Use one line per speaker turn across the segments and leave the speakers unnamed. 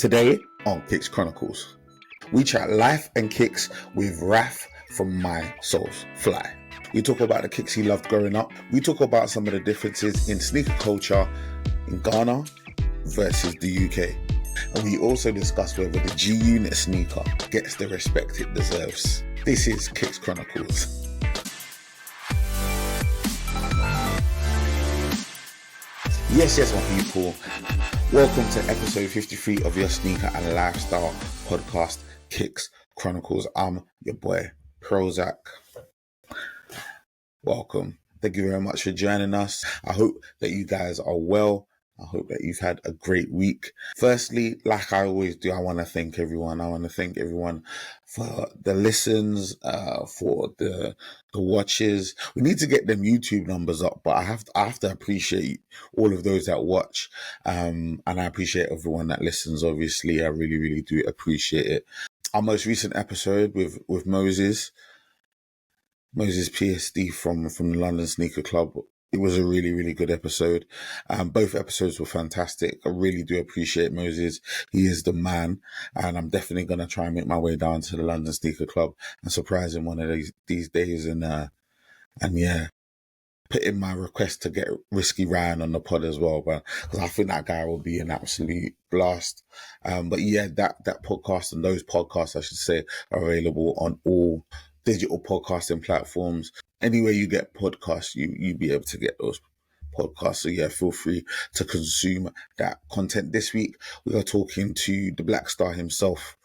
Today on Kicks Chronicles, we chat life and kicks with Raph from MySolezFly. We talk about the kicks he loved growing up. We talk about some of the differences in sneaker culture in Ghana versus the UK. And we also discuss whether the G-Unit sneaker gets the respect it deserves. This is Kicks Chronicles. Yes, my people. Welcome to episode 53 of your sneaker and lifestyle podcast, Kicks Chronicles. I'm your boy, PROZECH. Welcome. Thank you very much for joining us. I hope that you guys are well. I hope that you've had a great week. Firstly, like I always do, I want to thank everyone. I want to thank everyone for the listens, for the watches. We need to get them YouTube numbers up, but I have to appreciate all of those that watch. And I appreciate everyone that listens, obviously. I really do appreciate it. Our most recent episode with Moses PSD from the London Sneaker Club. It was a really good episode. Both episodes were fantastic. I really do appreciate Moses. He is the man, and I'm definitely going to try and make my way down to the London Sneaker Club and surprise him one of these days and put in my request to get Risky Ryan on the pod as well, but because I think that guy will be an absolute blast. But yeah, that podcast and those podcasts, I should say, are available on all digital podcasting platforms. Anywhere you get podcasts, you be able to get those podcasts. So yeah, feel free to consume that content. This week, we are talking to the Black Star himself.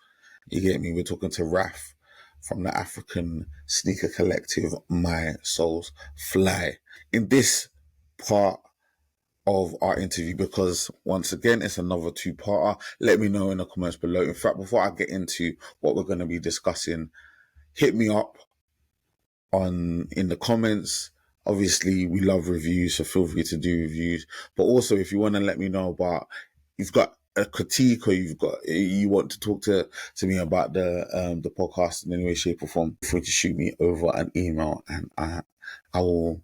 You get me? We're talking to Raph from the African sneaker collective, MySolezFly. In this part of our interview, because once again, it's another two-parter, let me know in the comments below. In fact, before I get into what we're going to be discussing, hit me up in the comments. Obviously, we love reviews, so feel free to do reviews. But also, if you want to let me know about, you've got a critique or you want to talk to me about the podcast in any way, shape, or form, feel free to shoot me over an email, and I will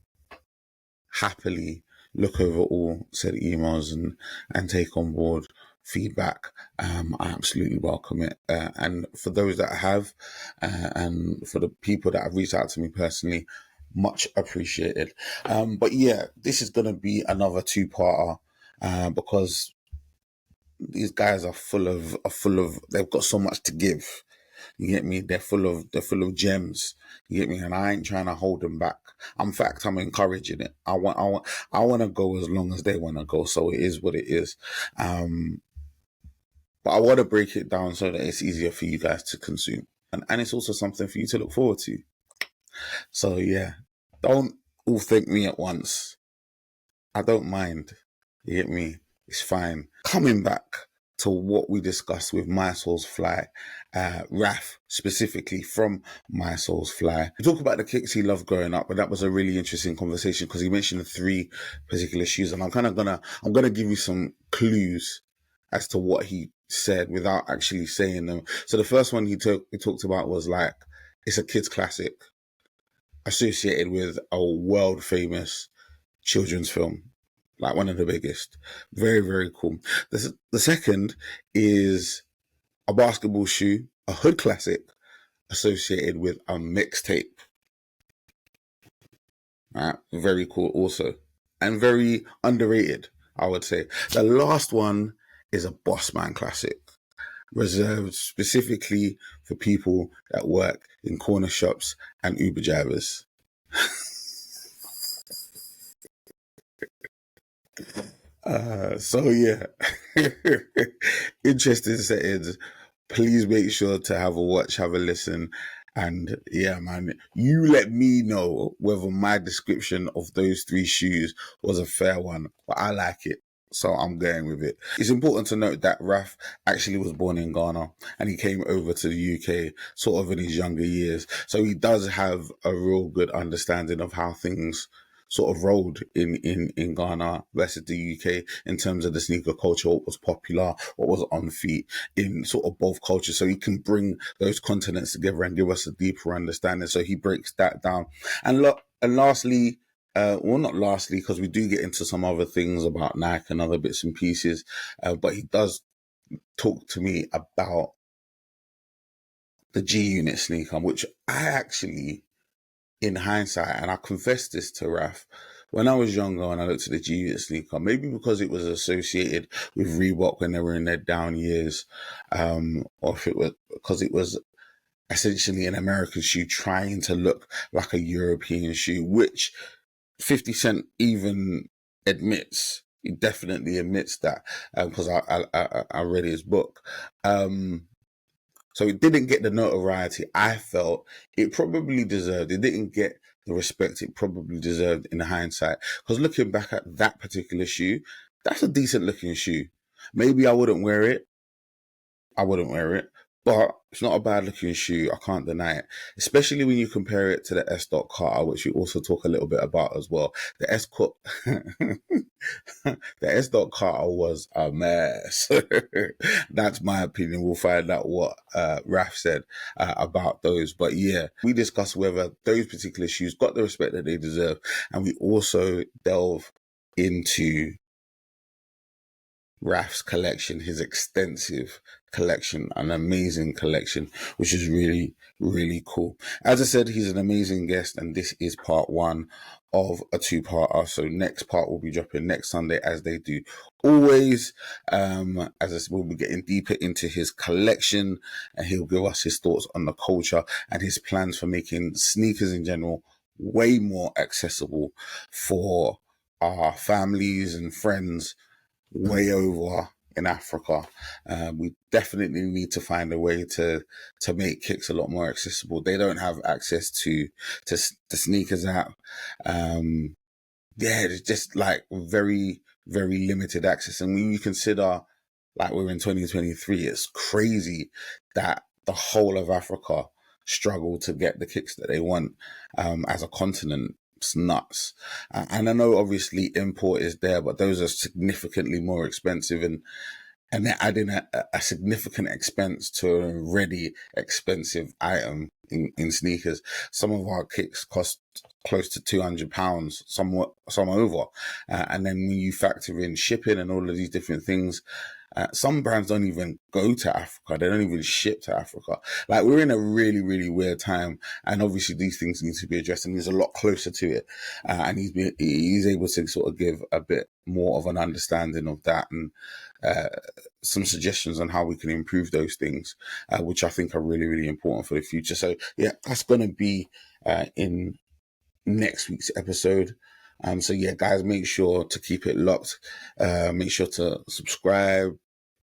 happily look over all said emails and take on board feedback. I absolutely welcome it. And for those that have, and for the people that have reached out to me personally, much appreciated. But yeah, this is going to be another two-parter, because these guys are full of, they've got so much to give. You get me? They're full of gems. You get me? And I ain't trying to hold them back. In fact, I'm encouraging it. I want to go as long as they want to go. So it is what it is. But I want to break it down so that it's easier for you guys to consume. And it's also something for you to look forward to. So yeah, don't all thank me at once. I don't mind. You get me? It's fine. Coming back to what we discussed with MySolezFly, Raph specifically from MySolezFly. We talk about the kicks he loved growing up, but that was a really interesting conversation because he mentioned the three particular shoes, and I'm gonna give you some clues as to what he said without actually saying them. So the first one he talked about was like, it's a kids classic associated with a world famous children's film, like one of the biggest. Very cool. The second is a basketball shoe, a hood classic associated with a mixtape. Right? Very cool also. And very underrated, I would say. The last one is a Bossman Classic, reserved specifically for people that work in corner shops and Uber drivers. So yeah, interesting settings. Please make sure to have a watch, have a listen, and yeah, man, you let me know whether my description of those three shoes was a fair one, but I like it, so I'm going with it. It's important to note that Raph actually was born in Ghana and he came over to the UK sort of in his younger years, so he does have a real good understanding of how things sort of rolled in Ghana versus the UK in terms of the sneaker culture, what was popular, what was on feet in sort of both cultures. So he can bring those continents together and give us a deeper understanding. So he breaks that down. And lastly, well, not lastly, because we do get into some other things about Nike and other bits and pieces, but he does talked to me about the G Unit sneaker, which I actually, in hindsight, and I confess this to Raph, when I was younger and I looked at the G Unit sneaker, maybe because it was associated with Reebok when they were in their down years, or if it was because it was essentially an American shoe trying to look like a European shoe, which 50 Cent even admits. He definitely admits that, because I read his book. So it didn't get the notoriety I felt it probably deserved. It didn't get the respect it probably deserved in hindsight. Because looking back at that particular shoe, that's a decent looking shoe. Maybe I wouldn't wear it. But it's not a bad looking shoe. I can't deny it. Especially when you compare it to the S. Carter, which we also talk a little bit about as well. The S. Carter was a mess. That's my opinion. We'll find out what Raph said about those. But yeah, we discuss whether those particular shoes got the respect that they deserve. And we also delve into Raph's collection, his extensive collection, an amazing collection, which is really, really cool. As I said, he's an amazing guest, and this is part one of a two-parter. So next part will be dropping next Sunday, as they do always. As I said, we'll be getting deeper into his collection, and he'll give us his thoughts on the culture and his plans for making sneakers in general way more accessible for our families and friends way over in Africa. We definitely need to find a way to make kicks a lot more accessible. They don't have access to the sneakers app. It's just like very, very limited access. And when you consider like we're in 2023, it's crazy that the whole of Africa struggle to get the kicks that they want as a continent. It's nuts. And I know obviously import is there, but those are significantly more expensive, and they're adding a significant expense to a already expensive item in sneakers. Some of our kicks cost close to £200, some over. And then when you factor in shipping and all of these different things, some brands don't even go to Africa. They don't even ship to Africa. Like, we're in a really, really weird time. And obviously these things need to be addressed, and he's a lot closer to it. And he's able to sort of give a bit more of an understanding of that, and some suggestions on how we can improve those things, which I think are really, really important for the future. So yeah, that's going to be in next week's episode. So yeah, guys, make sure to keep it locked. Make sure to subscribe,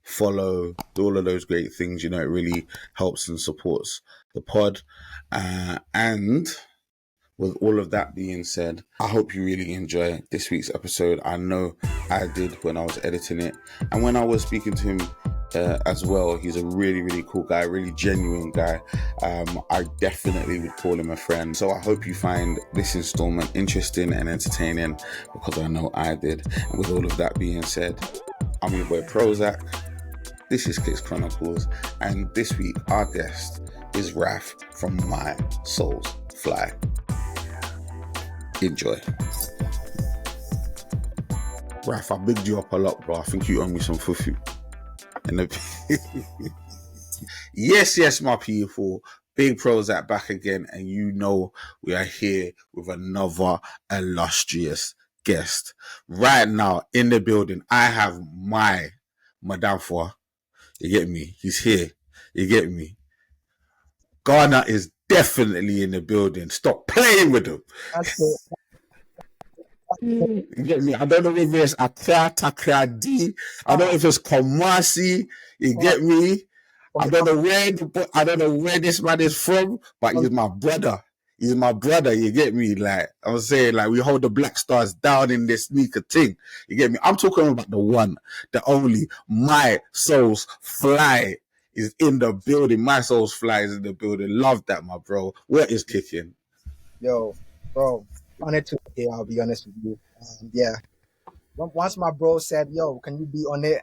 follow, do all of those great things. You know, it really helps and supports the pod. And with all of that being said, I hope you really enjoy this week's episode. I know I did when I was editing it, and when I was speaking to him as well. He's a really, really cool guy, really genuine guy. I definitely would call him a friend. So I hope you find this installment interesting and entertaining, because I know I did. And with all of that being said, I'm your boy PROZECH. This is Kicks Chronicles, and this week our guest is Raph from MySolezFly. Enjoy. Raph, I bigged you up a lot, bro. I think you owe me some fufu. Yes, my people. Big PROZECH back again, and you know we are here with another illustrious guest. Right now in the building, I have my Madame Foy. You get me? He's here. You get me? Ghana is definitely in the building. Stop playing with him. You get me? I don't know if it's Accra, Takrady. I don't know if it's Kumasi. You get me? I don't know where this man is from, but he's my brother. He's my brother. You get me? Like, I'm saying, like, we hold the Black Stars down in this sneaker thing. You get me? I'm talking about the one, the only, MySolezFly is in the building. MySolezFly is in the building. Love that, my bro. Where is kicking?
Yo, bro, honored to be here, I'll be honest with you. Yeah. Once my bro said, yo, can you be on it?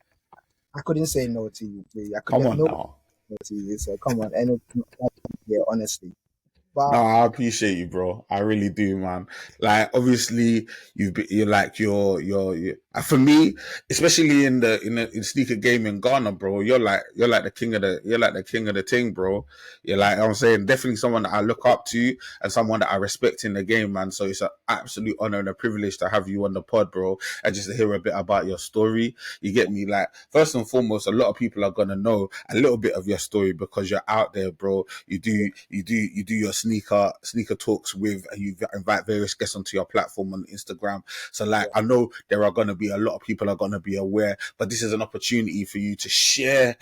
I couldn't say no to you, please.
Come on now.
No to you, so come on. And yeah, honestly. But
no, I appreciate you, bro. I really do, man. Like, obviously, you're For me, especially in sneaker game in Ghana, bro, you're like the king of the thing, bro. You're like I'm saying, definitely someone that I look up to and someone that I respect in the game, man. So it's an absolute honor and a privilege to have you on the pod, bro, and just to hear a bit about your story. You get me? Like first and foremost, a lot of people are gonna know a little bit of your story because you're out there, bro. You do your sneaker talks with, and you invite various guests onto your platform on Instagram. So like I know there are gonna be a lot of people are gonna be aware, but this is an opportunity for you to share,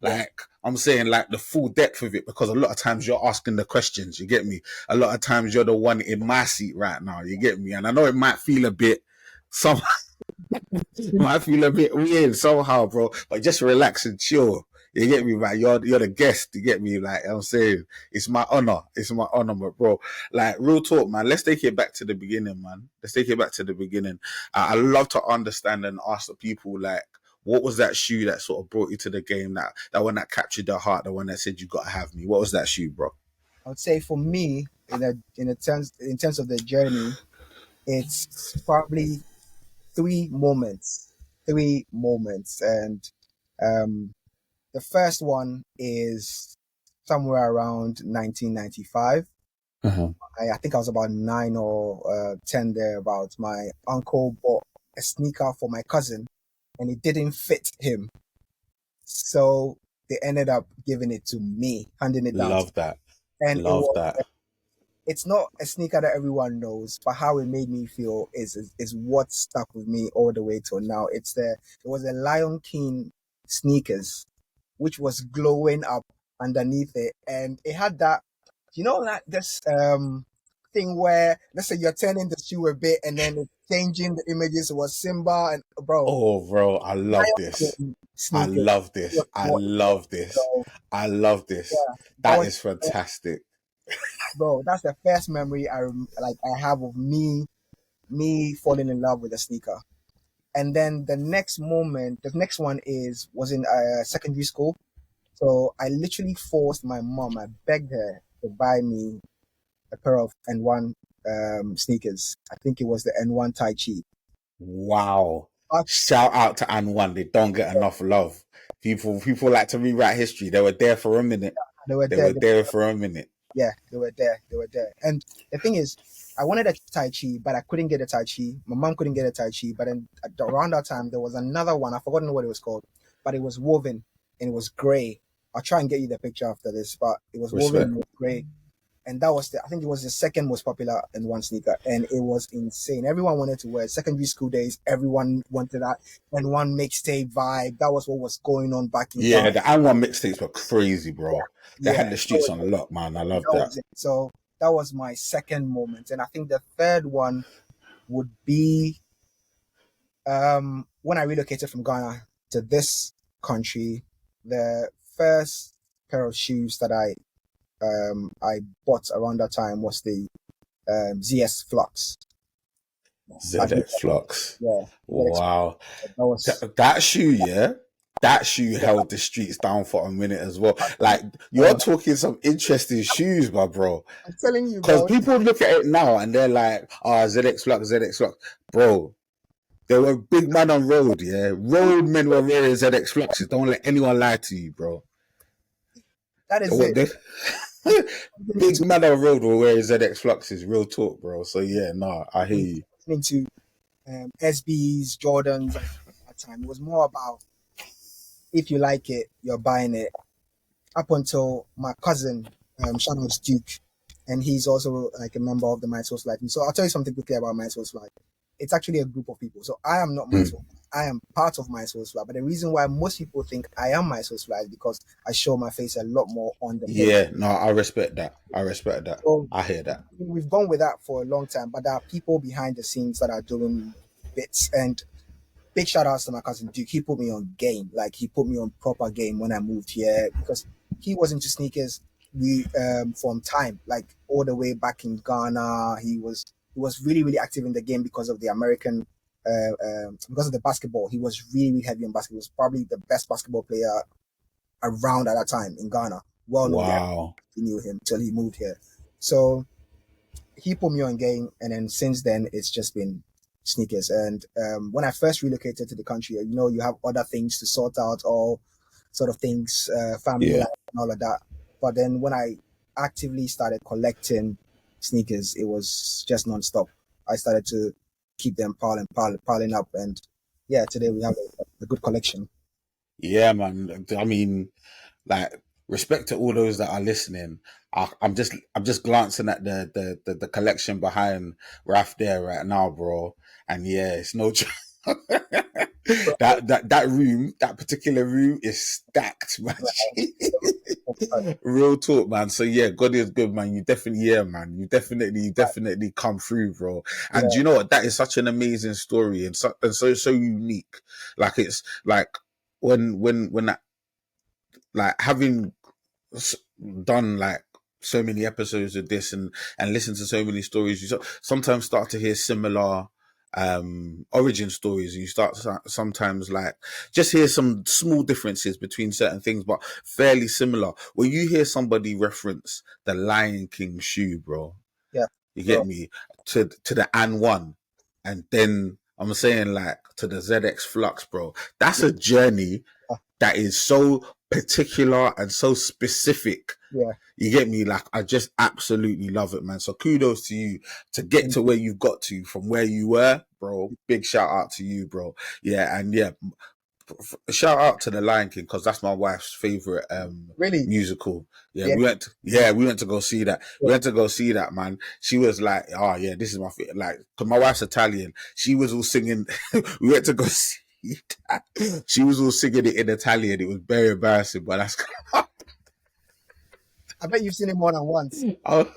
like I'm saying, like the full depth of it, because a lot of times you're asking the questions, you get me? A lot of times you're the one in my seat right now, you get me? And I know it might feel a bit some might feel a bit weird somehow, bro, but just relax and chill. You get me, man? You're the guest. You get me? Like I'm saying, it's my honor. It's my honor, bro. Like real talk, man. Let's take it back to the beginning, man. Let's take it back to the beginning. I love to understand and ask the people, like, what was that shoe that sort of brought you to the game? That one that captured their heart. The one that said you gotta have me. What was that shoe, bro?
I would say for me, in terms of the journey, it's probably three moments, and um, the first one is somewhere around 1995.
Uh-huh.
I think I was about 9 or 10 thereabouts. My uncle bought a sneaker for my cousin, and it didn't fit him, so they ended up giving it to me, handing it down.
Love that.
And
Love that.
it's not a sneaker that everyone knows, but how it made me feel is what stuck with me all the way till now. It was a Lion King sneakers, which was glowing up underneath it, and it had that, like this thing where, let's say you're turning the shoe a bit and then it's changing the images. It was Simba and bro,
Oh, bro, I love
Lion
this.
King
I
sneakers
love this.
was
I
what it was.
love this.
So
I love this.
yeah, that
That
was
is fantastic.
bro. That's the first memory I have of me falling in love with a sneaker. And then the next one was in secondary school. So I literally forced my mom, I begged her to buy me a pair of N1 sneakers. I think it was the N1 Tai Chi.
Wow.
But
Shout out to An One. They don't get enough love. People like to rewrite history. They were there for a minute.
they were
They
there.
were there for a minute.
Yeah, they were there. They were there. And the thing is, I wanted a Tai Chi, but I couldn't get a Tai Chi. My mom couldn't get a Tai Chi. But then around that time, there was another one. I've forgotten what it was called, but it was woven and it was gray. I'll try and get you the picture after this, but it was woven and
Respect.
it was gray. And that was I think it was the second most popular N1 sneaker. And it was insane. Everyone wanted to wear it. Secondary school days. Everyone wanted that N1 mixtape vibe. That was what was going on back in
Yeah,
Ghana.
the An One mixtapes were crazy, bro. They
Yeah,
had the streets on lock, man. I love
that
that.
was it. So that was my second moment. And I think the third one would be when I relocated from Ghana to this country. The first pair of shoes that I bought around that time was the ZS Flux. But
ZX Flux.
yeah,
Wow.
that was
That shoe, yeah. That shoe held the streets down for a minute as well. Like
that
you're
was.
talking some interesting shoes, my bro.
I'm telling you,
Because
bro.
people look at it now and they're like, "Ah, ZX Flux, ZX Flux." Bro, there were big man on road, yeah. Road men were wearing ZX Fluxes. Don't let anyone lie to you, bro.
That is
What
it.
they big man on road were wearing ZX Fluxes, real talk, bro. So yeah, nah, I hear you.
Into SBs, Jordans at that time. It was more about if you like it, you're buying it. Up until my cousin, shout out to Duke, and he's also like a member of the MySolezFly. So I'll tell you something quickly about MySolezFly. It's actually a group of people. So I am not
Mm.
MySolezFly. I am part of MySolezFly. But the reason why most people think I am MySolezFly is because I show my face a lot more on the page.
Yeah, no, I respect that. I respect that.
So
I hear that.
we've gone with that for a long time, but there are people behind the scenes that are doing bits. And big shout outs to my cousin Duke. He put me on game. Like he put me on proper game when I moved here because he was into sneakers from time, like all the way back in Ghana. He was really, really active in the game because of the American because of the basketball. He was really, really heavy on basketball. He was probably the best basketball player around at that time in Ghana. Well known there.
Wow.
He knew him till he moved here. So he put me on game, and then since then it's just been sneakers. And when I first relocated to the country, you know, you have other things to sort out, all sort of things, family
Yeah.
life and all of that. But then when I actively started collecting sneakers, it was just nonstop. I started to keep them piling up, and yeah, today we have a good collection.
Yeah, man. I mean, like, respect to all those that are listening. I'm just glancing at the collection behind Raph there right now, bro. And yeah, it's no joke. that room, that particular room is stacked, man. Real talk, man. So yeah, God is good, man. You definitely, yeah, man. You definitely come through, bro. And
Yeah,
you know what? That is such an amazing story, and so unique. Like, it's like when that, like, having done like so many episodes of this and listen to so many stories, you sometimes start to hear similar origin stories, and you start to sometimes like just hear some small differences between certain things, but fairly similar. When you hear somebody reference the Lion King shoe, bro,
yeah,
you
bro.
get me, to the An One, and then I'm saying like to the ZX Flux, bro. That's
Yeah,
a journey
uh,
that is so particular and so specific.
yeah.
You get me? Like, I just absolutely love it, man. So kudos to you to get
Thank
to
you.
where you've got to from where you were, bro. Big shout out to you, bro. Yeah, and yeah, shout out to the Lion King, because that's my wife's favorite
Really?
musical. Yeah,
Yeah,
we went to go see that. We
yeah.
went to go see that, man. She was like, "Oh yeah, this is my favorite." Like, because my wife's Italian, she was all singing. We went to go see that. She was all singing it in Italian. It was very embarrassing, but that's.
I bet you've seen it more than once.
Oh,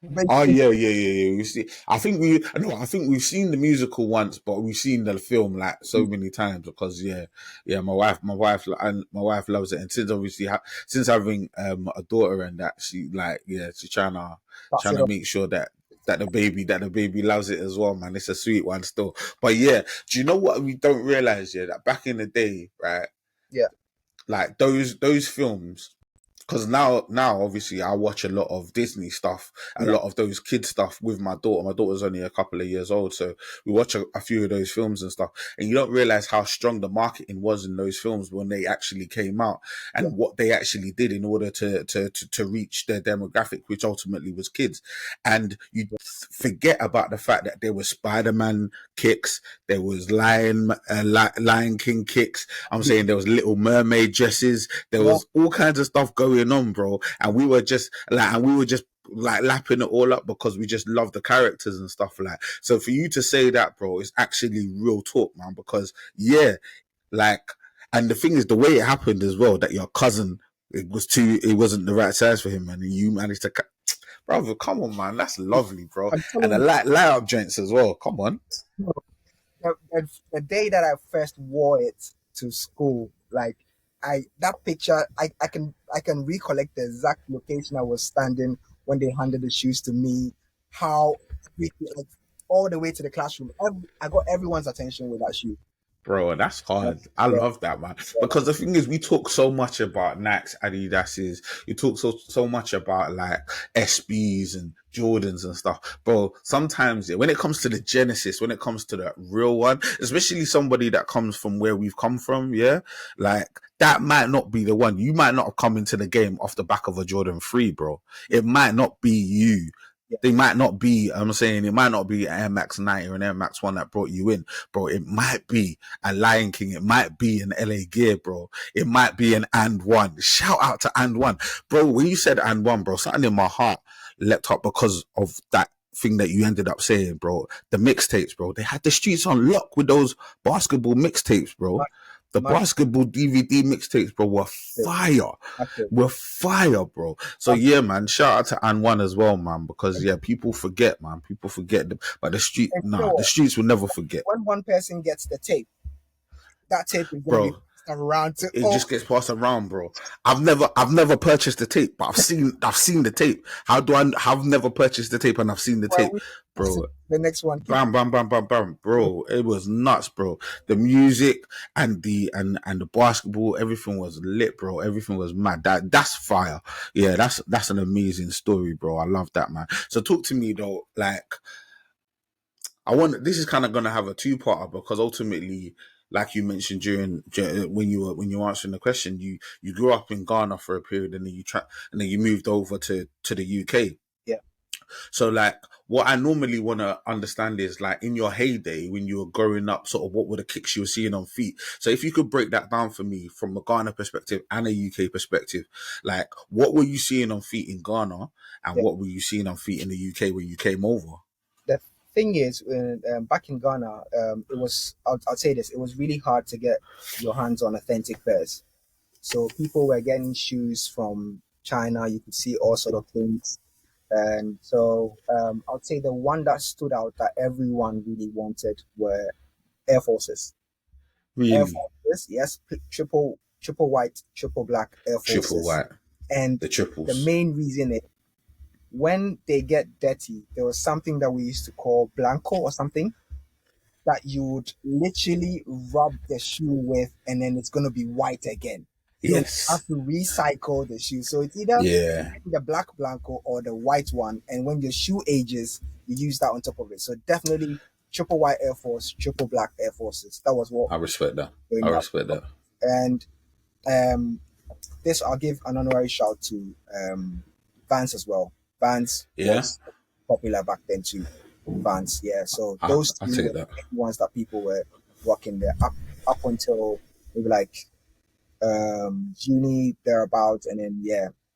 I bet
oh
you've
yeah, yeah, yeah, yeah. We see. I think we've seen the musical once, but we've seen the film like so
seen
many times because yeah, yeah. My wife loves it, and since obviously since having a daughter and that, she like, yeah, she's
pass
trying
it
to
up.
make sure that the baby loves it as well, man. It's a sweet one still. But yeah, do you know what we don't realize? Yeah, that back in the day, right?
Yeah,
Like those films, because now obviously I watch a lot of Disney stuff, a
yeah,
lot of those kid stuff with my daughter. My daughter's only a couple of years old, so we watch a few of those films and stuff, and you don't realize how strong the marketing was in those films when they actually came out,
yeah,
and what they actually did in order to reach their demographic, which ultimately was kids. And you forget about the fact that there was Spider-Man kicks, there was Lion King kicks. I'm saying there was Little Mermaid dresses. There
yeah.
was all kinds of stuff going on, bro. And we were just lapping it all up because we just love the characters and stuff like. So for you to say that, bro, is actually real talk, man. Because yeah, like, and the thing is, the way it happened as well, that your cousin, it wasn't the right size for him, man, and you managed to. Brother, come on, man, that's lovely, bro.
I'm
And the
telling
light up joints as well. Come on,
you, the day that I first wore it to school, like that picture, I can recollect the exact location I was standing when they handed the shoes to me, how like, all the way to the classroom. I got everyone's attention with that shoe.
bro, that's
Yeah,
hard. I
yeah,
love that, man.
yeah,
Because the thing is, we talk so much about Nikes, Adidas's. You talk so much about like SBs and Jordans and stuff, bro. Sometimes, yeah, when it comes to the Genesis, when it comes to the real one, especially somebody that comes from where we've come from, yeah, like, that might not be the one. You might not have come into the game off the back of a Jordan 3, bro. It might not be you.
yeah,
They might not be, I'm saying, it might not be an Air Max 90 or an Air Max 1 that brought you in, bro. It might be a Lion King. It might be an LA Gear, bro. It might be an And One. Shout out to And One. Bro, when you said And One, bro, something in my heart leapt up because of that thing that you ended up saying, bro. The mixtapes, bro. They had the streets on lock with those basketball mixtapes, bro. The
much,
basketball DVD mixtapes, bro, were fire.
massive.
Were fire, bro. So yeah, man, shout out to An One as well, man, because yeah, people forget, man. People forget them. But
And you know
the
what?
streets will never forget.
When one person gets the tape, that tape is gonna be
Bro,
passed around to
it
all.
just gets passed around, bro. I've never purchased the tape, but I've seen the tape. I've never purchased the tape and I've seen the
Well,
tape,
we pass it
bro.
to the next one. Keep
Bam, bam, bam, bam, bam, bro. It was nuts, bro. The music and the basketball, everything was lit, bro. Everything was mad. That's fire. Yeah, that's an amazing story, bro. I love that, man. So talk to me though, like, This is kind of going to have a two-parter because ultimately, like you mentioned when you were answering the question, you grew up in Ghana for a period and then you moved over to the UK.
Yeah.
So like what I normally want to understand is like in your heyday when you were growing up, sort of what were the kicks you were seeing on feet? So if you could break that down for me from a Ghana perspective and a UK perspective, like what were you seeing on feet in Ghana and
Yeah.
what were you seeing on feet in the UK when you came over?
The thing is, back in Ghana, it was, I'll say this, it was really hard to get your hands on authentic pairs. So people were getting shoes from China. You could see all sort of things. And so I'd say the one that stood out that everyone really wanted were Air Forces. Air
Really?
Forces, yes, triple white, triple black Air Forces.
Triple white.
And
The triples.
the main reason is when they get dirty, there was something that we used to call blanco or something that you would literally rub the shoe with, and then it's going to be white again. So
Yes.
you have to recycle the shoe. So it's either the black blanco or the white one. And when your shoe ages, you use that on top of it. So definitely triple white Air Force, triple black Air Forces. That was what
I respect that.
And this, I'll give an honorary shout to Vans as well. Vans was popular back then too. Vans, yeah. So those
I take that.
ones that people were rocking there up until maybe like uni thereabouts, and then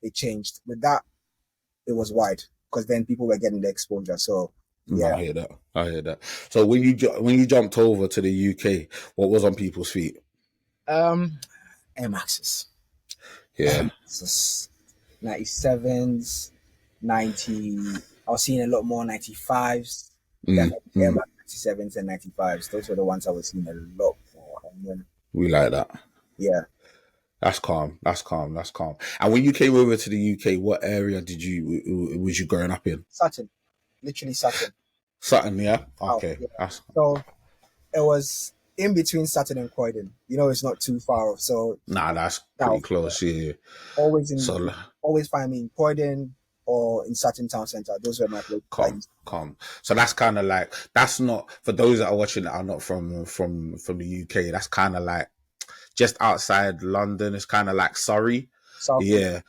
they changed. With that, it was wide because then people were getting the exposure. So yeah,
I hear that. So when you jumped over to the UK, what was on people's feet?
Air Maxes.
Yeah.
97s, 90. I was seeing a lot more 95s. Air Max 97s and 95s. Those were the ones I was seeing a lot more. And then,
we like that.
Yeah.
That's calm. And when you came over to the UK, what area was you growing up in?
Sutton. Literally Sutton.
Sutton, yeah? Okay.
Oh, yeah. So it was in between Sutton and Croydon. It's not too far off. So
that's pretty close, yeah.
Always find me in Croydon or in Sutton Town Centre. Those were my places.
Calm. So that's kind of like, that's not, for those that are watching that are not from the UK, that's kind of like just outside London. It's kind of like Surrey. Yeah.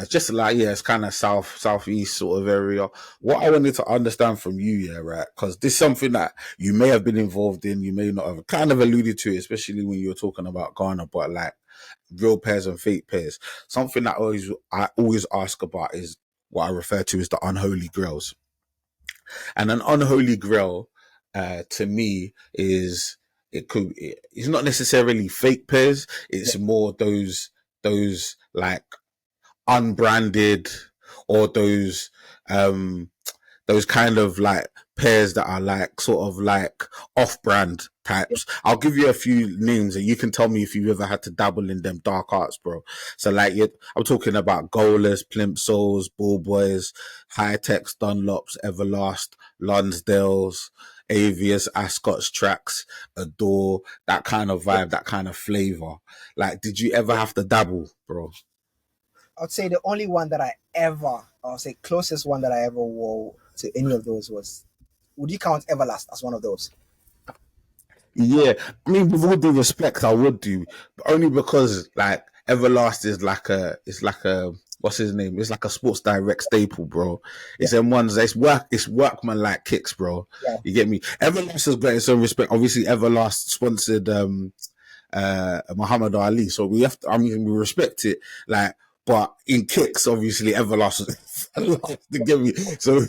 Just like, it's kind of southeast sort of area. What I wanted to understand from you, right, because this is something that you may have been involved in, you may not have, kind of alluded to it, especially when you were talking about Ghana, but like real pairs and fake pairs. Something that I always ask about is what I refer to as the unholy grails. And an unholy grail, to me, is it's not necessarily fake pairs. It's more those like unbranded or those kind of like pairs that are like sort of like off-brand types. I'll give you a few names and you can tell me if you've ever had to dabble in them dark arts, bro. So like I'm talking about Golas, Plimsolls, Ball Boys, High-Techs, Dunlops, Everlast, Lonsdales, Avius, Ascot's Tracks, Adore, that kind of vibe, that kind of flavor. Like, did you ever have to dabble, bro?
I'd say the only one that closest one that I ever wore to any of those was, would you count Everlast as one of those?
Yeah, I mean, with all due respect, I would do, but only because like Everlast is like a what's his name? It's like a Sports Direct staple, bro. It's them ones. It's workman like kicks, bro. Yeah. You get me? Everlast has got its own respect. Obviously, Everlast sponsored Muhammad Ali, so we we respect it. Like, but in kicks, obviously, Everlast. To get me, so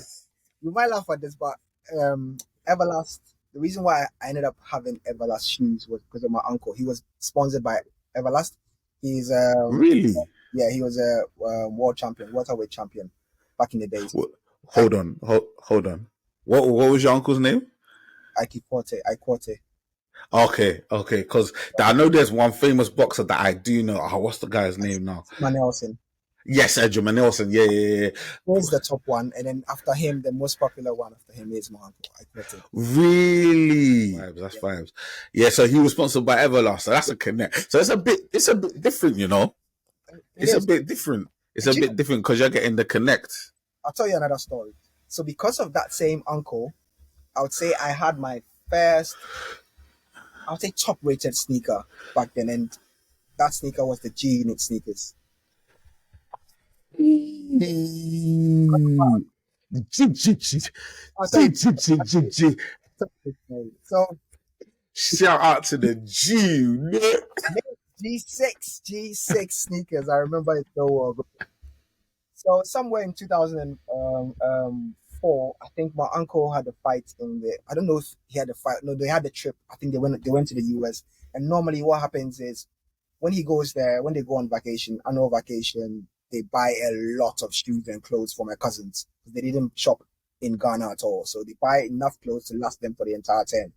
you might laugh at this, but Everlast. The reason why I ended up having Everlast shoes was because of my uncle. He was sponsored by Everlast. He's
really,
yeah, he was a world champion, welterweight champion back in the days.
Hold on. What was your uncle's name?
Iquote.
Okay. Because I know there's one famous boxer that I do know. What's the guy's name now?
Manelson.
Yes, Edgerman Nelson. Yeah.
He's the top one, and then after him, the most popular one after him is my uncle.
Really? That's vibes. Yeah, so he was sponsored by Everlast, so that's a connect. So it's a bit different, you know. It's a bit different. It's a bit different because you're getting the connect.
I'll tell you another story. So because of that same uncle, I would say I had my first, I would say top-rated sneaker back then, and that sneaker was the G Unit sneakers.
Mm. G, G, G,
I'll tell you.
G, G, G, G.
So
Shout out to the G.
G6 sneakers. I remember it so well. So somewhere in 2004, I think my uncle had a fight in the. I don't know if he had a fight. No, they had a trip. I think they went to the US. And normally, what happens is when he goes there, when they go on vacation, annual vacation, they buy a lot of shoes and clothes for my cousins. They didn't shop in Ghana at all, so they buy enough clothes to last them for the entire term.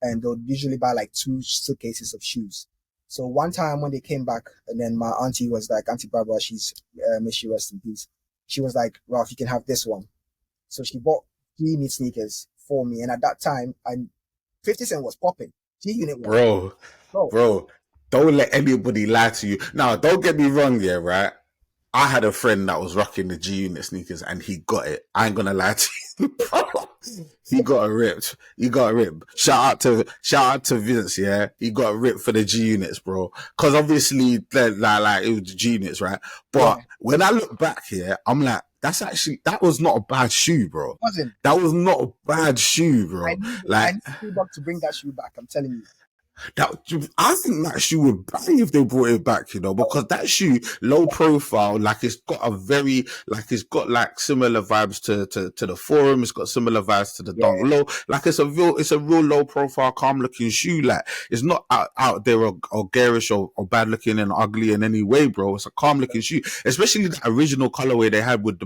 And they'll usually buy like 2 suitcases of shoes. So one time when they came back, and then my auntie was like, Auntie Barbara, may she rest in peace. She was like, Ralph, you can have this one. So she bought G-Unit sneakers for me. And at that time, 50 Cent was popping. G-Unit was.
Bro, don't let anybody lie to you. Now, don't get me wrong here, right? I had a friend that was rocking the G-Unit sneakers and he got it. I ain't gonna lie to you, bro. He got a ripped. Shout out to Vince, yeah. He got a rip for the G-Units, bro. Cause obviously, like it was the G-Units, right? But when I look back here, I'm like, that was not a bad shoe, bro. That was not a bad shoe, bro.
I need to bring that shoe back. I'm telling you.
I think that shoe would bang if they brought it back, you know, because that shoe, low profile, like it's got like similar vibes to the Forum. It's got similar vibes to the Dunk Low. Like it's a real low profile, calm looking shoe. Like it's not out there or garish or bad looking and ugly in any way, bro. It's a calm looking shoe, especially the original colorway they had with the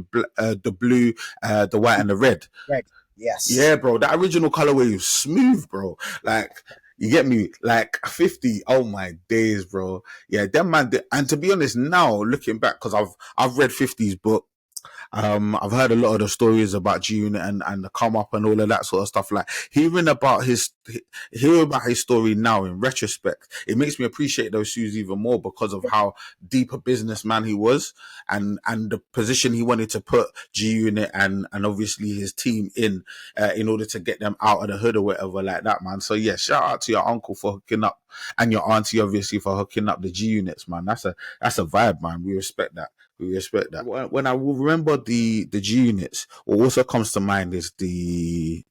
blue, the white and the red.
Right. Yes.
Yeah, bro. That original colorway was smooth, bro. Like, you get me? Like 50. Oh my days, bro. Yeah, them man. And to be honest, now looking back, because I've read 50's book. I've heard a lot of the stories about G-Unit and the come up and all of that sort of stuff. Like hearing about his story now in retrospect, it makes me appreciate those shoes even more because of how deep a businessman he was and the position he wanted to put G-Unit and obviously his team in order to get them out of the hood or whatever like that, man. So yeah, shout out to your uncle for hooking up and your auntie obviously for hooking up the G-Units, man. That's a vibe, man. We respect that. We respect that. When I remember the G-Units, what also comes to mind is the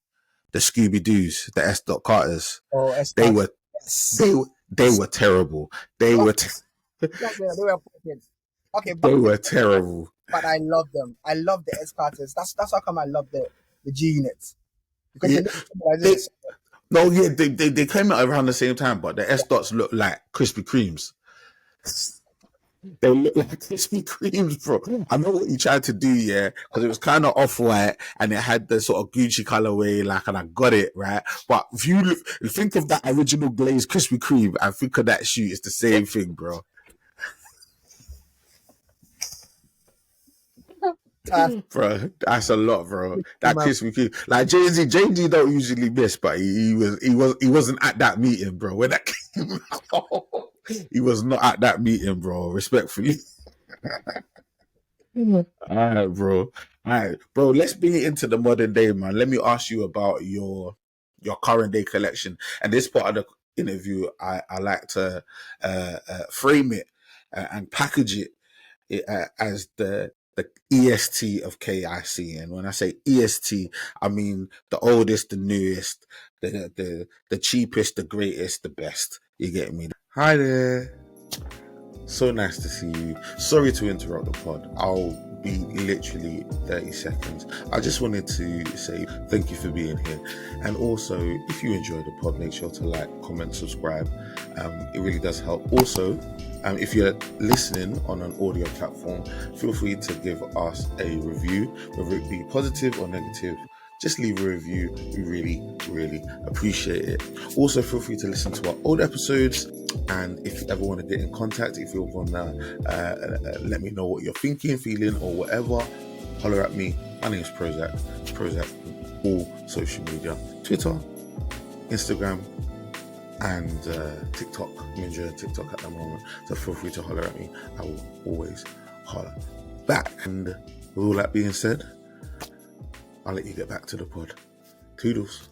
Scooby-Doos, the S. Carters.
Oh,
they were terrible. They were
okay,
they were terrible.
But I love them. I love the S. Carters. That's how come I love the G-Units. Because
they came out around the same time, but the S. Dots look like Krispy Kremes. They look like Krispy Kremes, bro. I know what you tried to do, yeah, because it was kind of off-white and it had the sort of Gucci colorway, like, and I got it, right? But if you think of that original glazed Krispy Kreme and think of that shoe, it's the same thing, bro. Bro, that's a lot, bro. That Krispy Kreme, like Jay-Z don't usually miss, but he wasn't at that meeting, bro. When that came out, he was not at that meeting, bro. Respectfully. All right, bro. Let's bring it into the modern day, man. Let me ask you about your current day collection. And this part of the interview, I like to frame it and package it as the EST of KIC. And when I say EST, I mean the oldest, the newest, the cheapest, the greatest, the best. You get me? Hi there. So nice to see you. Sorry to interrupt the pod. I'll be literally 30 seconds. I just wanted to say thank you for being here. And also, if you enjoy the pod, make sure to like, comment, subscribe. It really does help. Also, if you're listening on an audio platform, feel free to give us a review, whether it be positive or negative. Just leave a review. We really, really appreciate it. Also, feel free to listen to our old episodes. And if you ever want to get in contact, if you want to let me know what you're thinking, feeling, or whatever, holler at me. My name is PROZECH. PROZECH on all social media. Twitter, Instagram, and TikTok. I'm enjoying TikTok at the moment. So feel free to holler at me. I will always holler back. And with all that being said, I'll let you get back to the pod. Toodles.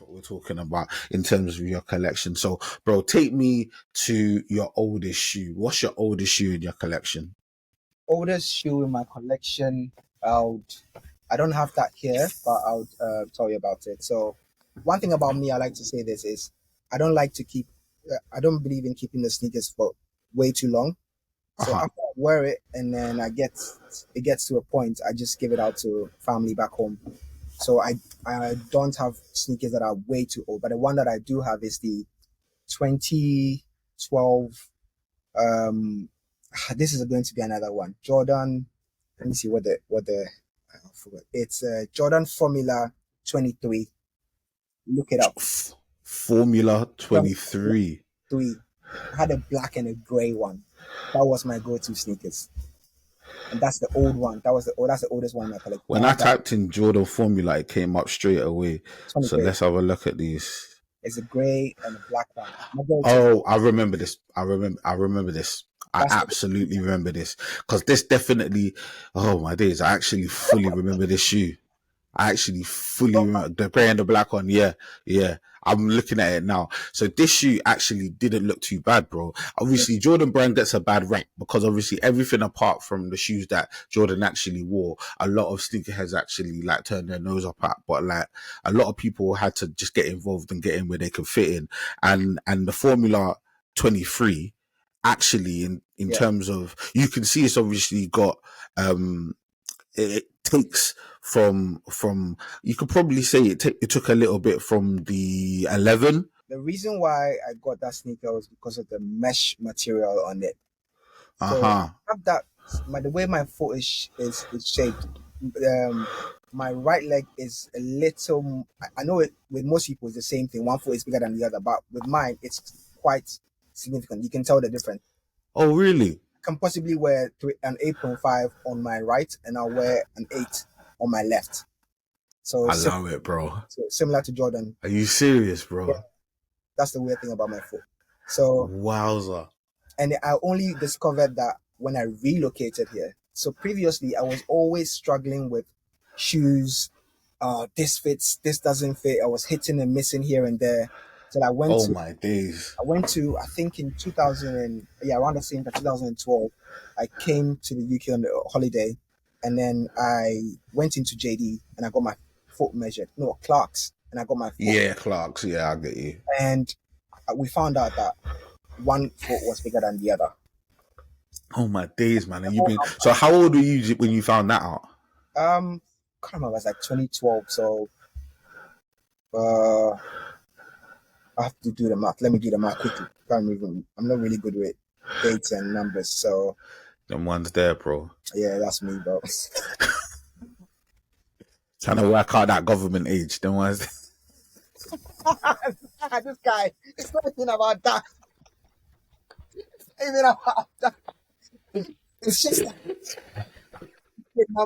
what we're talking about in terms of your collection. So, bro, take me to your oldest shoe. What's your oldest shoe in your collection?
Oldest shoe in my collection, I don't have that here, but I'll tell you about it. So, one thing about me, I like to say this is I don't like to keep, I don't believe in keeping the sneakers for way too long. So
Uh-huh.
after I wear it and then it gets to a point, I just give it out to family back home. So I don't have sneakers that are way too old, but the one that I do have is the 2012. This is going to be another one. Jordan. Let me see what the I forgot. It's Jordan Formula 23. Look it up.
Formula 23.
Three. I had a black and a gray one. That was my go-to sneakers, and that's the old one. That's the oldest one in my collection.
When I typed in Jordan Formula, it came up straight away. So
23.
let's have a look at these.
It's a gray and a black one. My go-to.
Oh, I remember this. I remember this. I
That's the
absolutely remember this because this definitely. Oh my days! I actually fully remember this shoe. I actually fully remember the grey and the black one. Yeah, yeah. I'm looking at it now. So this shoe actually didn't look too bad, bro. Obviously, Jordan Brand gets a bad rap because obviously everything apart from the shoes that Jordan actually wore, a lot of sneakerheads actually like turned their nose up at. But like a lot of people had to just get involved and get in where they could fit in. And the Formula 23 actually in
yeah.
terms of, you can see it's obviously got it takes from you could probably say it took a little bit from the 11.
The reason why I got that sneaker was because of the mesh material on it. So
Uh-huh.
have that the way my foot is shaped. My right leg is a little. I know it with most people it's the same thing. One foot is bigger than the other, but with mine it's quite significant. You can tell the difference.
Oh really?
Can possibly wear an 8.5 on my right, and I'll wear an 8 on my left. So,
I love it, bro.
so similar to Jordan.
Are you serious, bro?
Yeah, that's the weird thing about my foot. So,
Wowza.
and I only discovered that when I relocated here. So previously, I was always struggling with shoes. This fits, this doesn't fit. I was hitting and missing here and there. So
Oh my days.
I think in 2000, around the same time, 2012, I came to the UK on the holiday, and then I went into JD and I got my foot measured. No, Clark's, and I got my foot.
Yeah, Clark's. Yeah, I get you.
And we found out that one foot was bigger than the other.
Oh my days, man. And you've been, so how old were you when you found that out?
Can't remember. It was like 2012. So, I have to do the math. Let me do the math quickly. I'm not really good with dates and numbers. So,
Them ones there, bro.
yeah, that's me, bro.
Trying to work out that government age. Them ones.
This guy, it's not even about that. Even about that. It's just I'm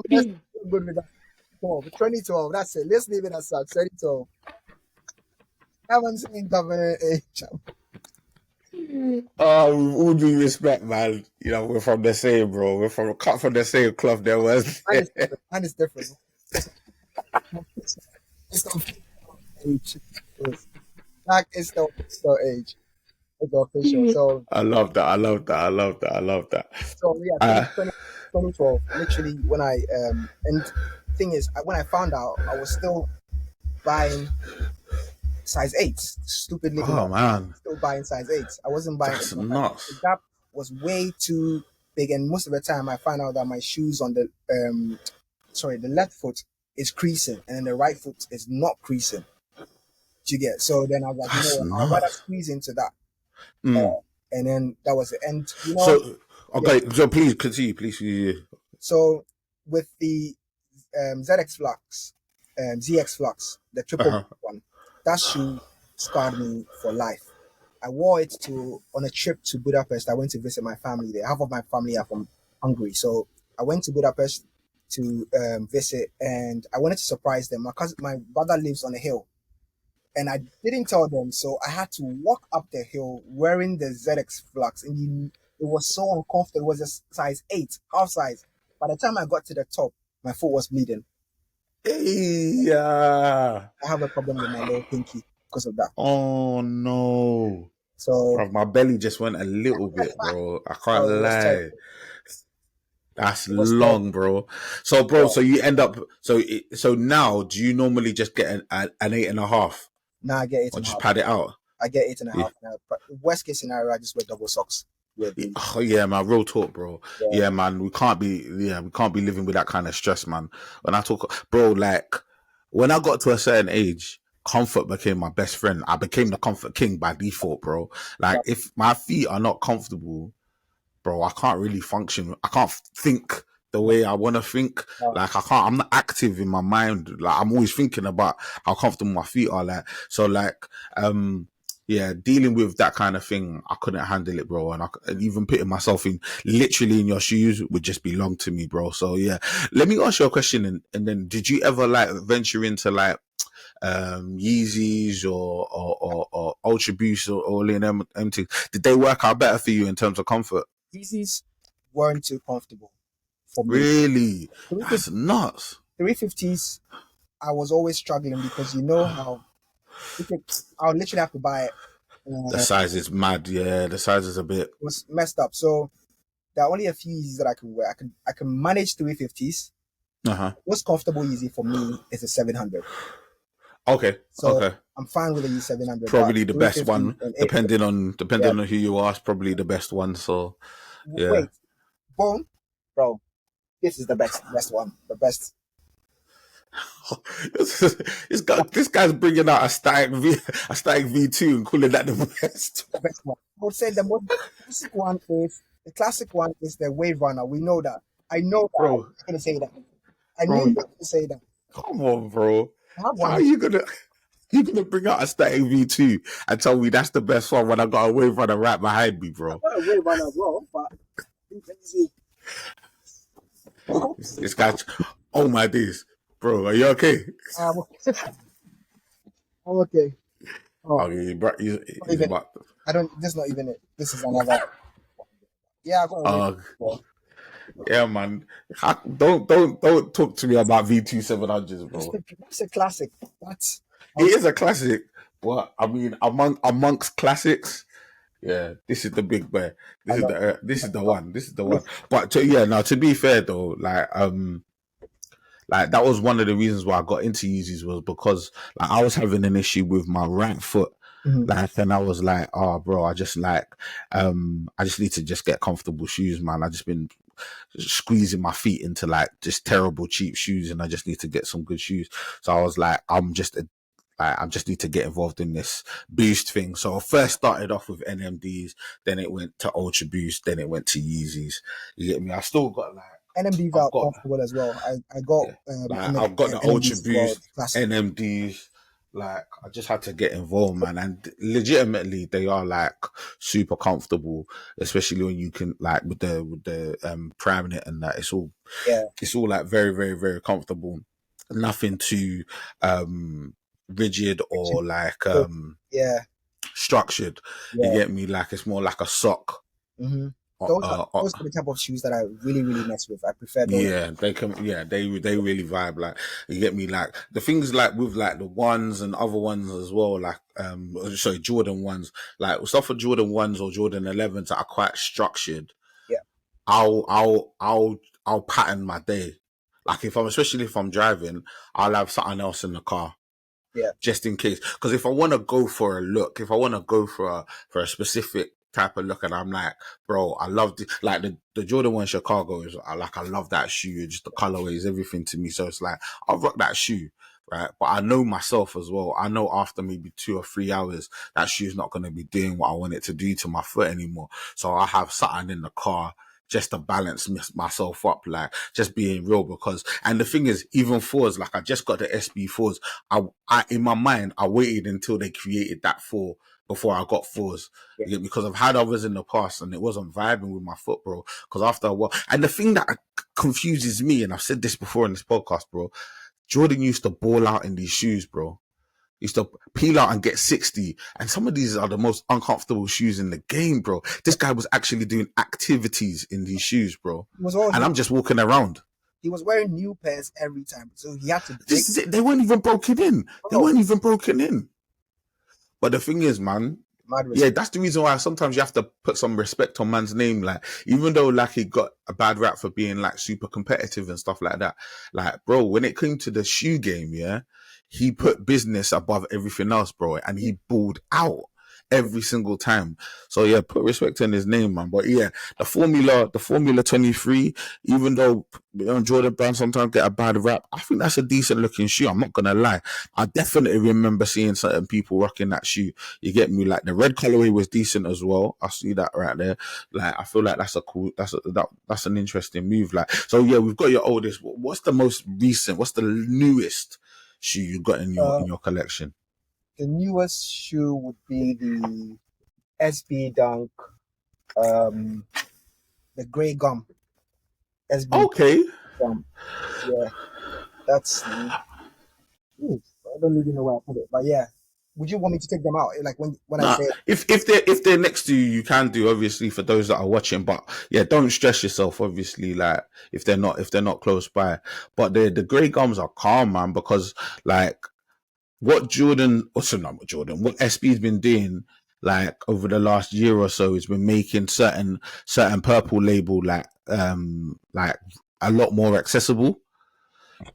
just good with that. 2012, that's it. Let's leave it aside. 2012. I haven't seen government age.
Oh, with all due respect, man. You know, we're from the same, bro. We're from cut from the same cloth. There was.
Mine is different. It's the age. Like it's the age. It's the official. So
I love that. I love that. I love that. I love that.
so yeah, 2012. Literally when I and thing is when I found out I was still buying size 8. Stupidly
Oh man,
still buying size 8. I wasn't buying
that's
the
nuts.
gap was way too big, and most of the time I find out that my shoes on the the left foot is creasing and then the right foot is not creasing. Do you get? So then I was like,
That's
I'd rather
nuts.
squeeze into that.
Mm.
And then that was the end.
So okay, so please continue, please.
So with the ZX Flux, ZX Flux, the triple one, that shoe scarred me for life. I wore it on a trip to Budapest. I went to visit my family there. Half of my family are from Hungary, so I went to Budapest to visit, and I wanted to surprise them. My brother lives on a hill, and I didn't tell them, so I had to walk up the hill wearing the ZX Flux, and it was so uncomfortable. It was a size 8, half size. By the time I got to the top, my foot was bleeding.
Yeah.
I have a problem with my little pinky. because of that.
Oh no.
So,
Bro, my belly just went a little bit, bro. I can't
oh, it was terrible.
lie. That's
It was terrible.
long, bro. So, bro,
Yeah.
so you end up so now do you normally just get an 8.5
Now I get eight
or
and a
just
half.
pad it out?
I get eight and a
Yeah.
half now. But worst case scenario, I just wear double socks. With the,
Oh yeah, man. Real talk, bro.
yeah.
Yeah, man. We can't be living with that kind of stress, man. When I talk, bro, like when I got to a certain age, comfort became my best friend. I became the comfort king by default, bro. Like if my feet are not comfortable, bro, I can't really function. I can't think the way I want to think. Like I can't. I'm not active in my mind. Like I'm always thinking about how comfortable my feet are. Like so, like yeah, dealing with that kind of thing, I couldn't handle it, bro. And even putting myself in literally in your shoes would just belong to me, bro. So yeah, let me ask you a question. And then, did you ever like venture into like Yeezys or Ultra Boost or all in them empty? Did they work out better for you in terms of comfort?
Yeezys weren't too comfortable for me.
Really? That's nuts.
350s, I was always struggling because you know how I would literally have to buy it.
The size is mad, yeah. The size is a bit.
It was messed up. So there are only a few Yeezys that I can wear. I can manage 350s. Most comfortable Yeezy for me is a 700.
Okay.
So
okay.
I'm fine with the Yeezy 700.
Probably the best one, depending on who you ask. Probably the best one. So yeah.
Wait, Bone, bro, this is the best one. The best.
this guy's bringing out a static V2 and calling that the best.
The best one. I would say the most classic one is the Wave Runner. We know that. I know that.
Bro,
I was gonna say that. I knew you were gonna say that.
Come on, bro.
How
are you gonna bring out a static V2 and tell me that's the best one when I got a Wave Runner right behind me, bro?
I got a Wave Runner as well, but
this guy. Oh my days. Bro, are you okay?
I'm okay.
Oh, he's about.
I don't. This is not even it. This is another. Yeah, I got
yeah, man. Don't talk to me about V2 700s, bro.
It's a classic.
It is a classic, but I mean, amongst classics, yeah, this is the big bear. This is the one. This is the one. But now to be fair though, like that was one of the reasons why I got into Yeezys was because like I was having an issue with my right foot. Like, and I was like, oh bro, I just need to just get comfortable shoes, man. I just been squeezing my feet into like just terrible cheap shoes and I just need to get some good shoes. So I was like, I just need to get involved in this Boost thing. So I first started off with NMDs, then it went to Ultra Boost, then it went to Yeezys. You get me? I still got like
NMDs are comfortable as well. I've got
the Ultra Boost, NMDs. Like I just had to get involved, man, and legitimately they are like super comfortable, especially when you can like with the priming it and that. It's all like very very very comfortable. Nothing too rigid or like structured. You get me? Like it's more like a sock.
Those are the type of shoes that I really, really mess with. I prefer those.
Yeah, they can. Yeah, they really vibe. Like you get me. Like the things like with like the ones and other ones as well. Like Jordan ones. Like stuff for Jordan ones or Jordan 11s that are quite structured.
Yeah,
I'll pattern my day. Like especially if I'm driving, I'll have something else in the car.
Yeah,
just in case. Because if I want to go for a look, if I want to go for a specific type of look, and I'm like, bro, I love the Jordan 1 Chicago is I love that shoe, just the colorways, everything to me. So it's like I'll rock that shoe, right? But I know myself as well. I know after maybe 2 or 3 hours, that shoe's not going to be doing what I want it to do to my foot anymore. So I have something in the car just to balance myself up, like just being real. Because, and the thing is, even 4s, like I just got the SB 4s. I in my mind, I waited until they created that 4 before I got 4s. Yeah. Because I've had others in the past and it wasn't vibing with my foot, bro. Because after a while, and the thing that confuses me, and I've said this before in this podcast, bro, Jordan used to ball out in these shoes, bro. Used to peel out and get 60. And some of these are the most uncomfortable shoes in the game, bro. This guy was actually doing activities in these shoes, bro. And I'm just walking around.
He was wearing new pairs every time. So he had to
they weren't even broken in. They weren't even broken in. But the thing is, man,
Mad
yeah,
respect.
that's the reason why sometimes you have to put some respect on man's name. Like, even though like he got a bad rap for being like super competitive and stuff like that, like, bro, when it came to the shoe game, yeah, he
Yeah,
put business above everything else, bro, and
yeah.
he balled out every single time. So yeah, put respect on his name, man. But yeah, the Formula 23, even though Jordan Brand sometimes get a bad rap, I think that's a decent looking shoe. I'm not gonna lie. I definitely remember seeing certain people rocking that shoe. You get me? Like the red colorway was decent as well. I see that right there. Like I feel like that's a cool, that's an interesting move. Like, so yeah, we've got your oldest. What's the most recent? What's the newest shoe you got
Uh,
in your collection?
the newest shoe would be the SB Dunk, um, the Grey Gum SB
Okay.
Gum. Yeah, that's. Ooh, I don't even know where I put it, but yeah. Would you want me to take them out? Like when I
Nah,
say
if they're next to you, you can do obviously for those that are watching. But yeah, don't stress yourself. Obviously, like if they're not close by. But the grey gums are calm, man, because like what Jordan, also not what Jordan, what SB's been doing like over the last year or so has been making certain purple label like a lot more accessible.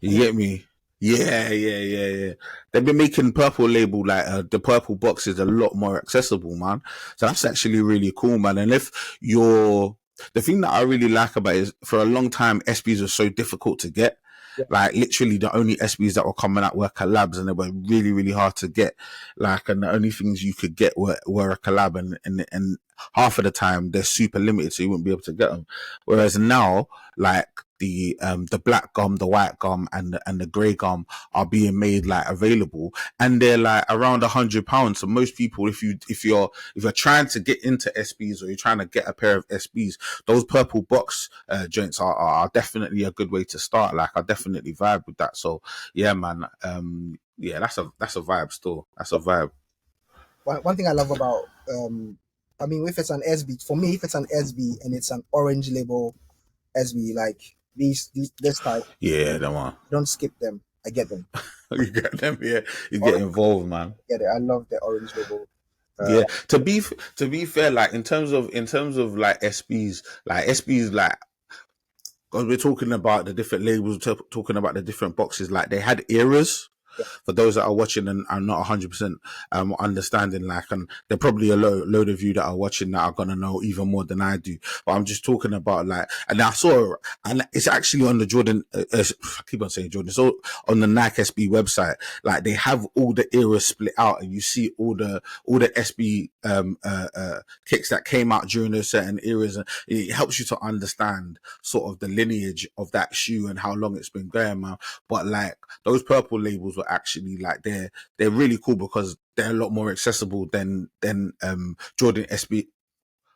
You
really,
get me? Yeah. They've been making purple label like the purple boxes a lot more accessible, man. So that's actually really cool, man. And if you're the thing that I really like about it is for a long time SBs were so difficult to get.
yeah,
Like literally the only SBs that were coming out were collabs and they were really, really hard to get. Like and the only things you could get were a collab and half of the time they're super limited so you wouldn't be able to get them. Whereas now, like the black gum, the white gum, and the grey gum are being made like available, and they're like around £100. So most people, if you're trying to get into SBs or you're trying to get a pair of SBs, those purple box joints are definitely a good way to start. Like I definitely vibe with that. So yeah, man. Yeah, that's a vibe still. That's a vibe.
one thing I love about I mean, if it's an SB, for me, if it's an SB and it's an orange label SB, like these this type,
Yeah, that one.
don't skip them. I get them.
You get them, yeah. You get
Orange,
involved, man.
I get it. I love the orange label. Uh,
Yeah, to be fair, like in terms of like SBs, like because we're talking about the different labels, talking about the different boxes, like they had eras.
yeah,
For those that are watching and are not 100% understanding, like, and there are probably a load of you that are watching that are gonna know even more than I do. But I'm just talking about like, and I saw, and it's actually on the Jordan. I keep on saying Jordan. So on the Nike SB website, like they have all the eras split out, and you see all the SB kicks that came out during those certain eras, and it helps you to understand sort of the lineage of that shoe and how long it's been going, man. But like those purple labels were actually like they're really cool because they're a lot more accessible than Jordan SB.